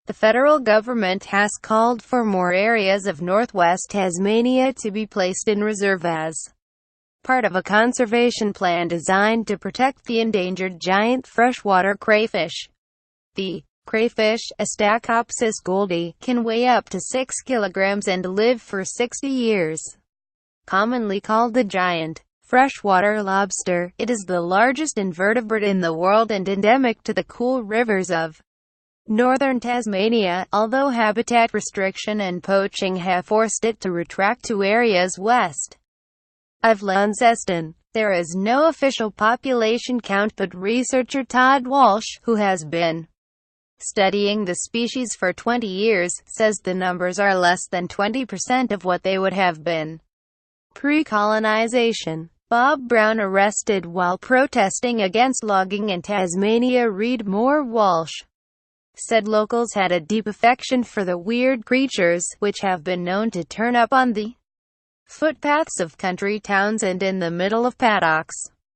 The federal government has called for more areas of northwest Tasmania to be placed in reserve as part of a conservation plan designed to protect the endangered giant freshwater crayfish. The crayfish, Astacopsis goldii, can weigh up to 6 kilograms and live for 60 years. Commonly called the giant freshwater lobster, it is the largest invertebrate in the world and endemic to the cool rivers of northern Tasmania, although habitat restriction and poaching have forced it to retract to areas west of Launceston. There is no official population count, but researcher Todd Walsh, who has been studying the species for 20 years, says the numbers are less than 20% of what they would have been pre-colonization. Bob Brown arrested while protesting against logging in Tasmania. Read more. Walsh said locals had a deep affection for the weird creatures, which have been known to turn up on the footpaths of country towns and in the middle of paddocks.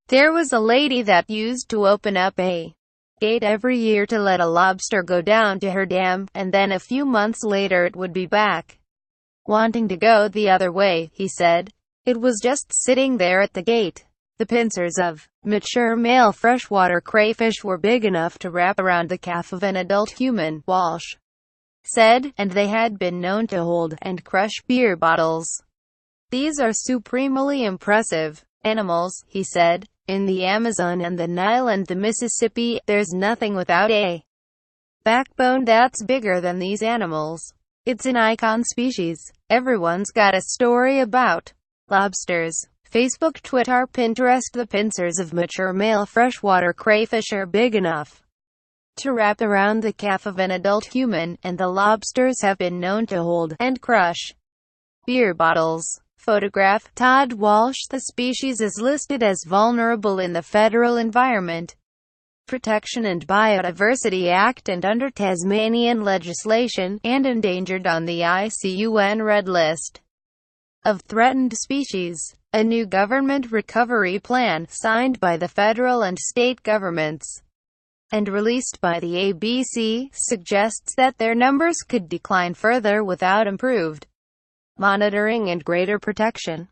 There was a lady that used to open up a gate every year to let a lobster go down to her dam, and then a few months later it would be back wanting to go the other way, he said. It was just sitting there at the gate. The pincers of mature male freshwater crayfish were big enough to wrap around the calf of an adult human, Walsh said, and they had been known to hold and crush beer bottles. These are supremely impressive animals, he said. In the Amazon and the Nile and the Mississippi, there's nothing without a backbone that's bigger than these animals. It's an icon species. Everyone's got a story about lobsters. Facebook, Twitter, Pinterest. The pincers of mature male freshwater crayfish are big enough to wrap around the calf of an adult human, and the lobsters have been known to hold and crush beer bottles. Photograph. Todd Walsh. The species is listed as vulnerable in the Federal Environment Protection and Biodiversity Act and under Tasmanian legislation, and endangered on the ICUN Red List of Threatened Species. A new government recovery plan, signed by the federal and state governments and released by the ABC, suggests that their numbers could decline further without improved monitoring and greater protection.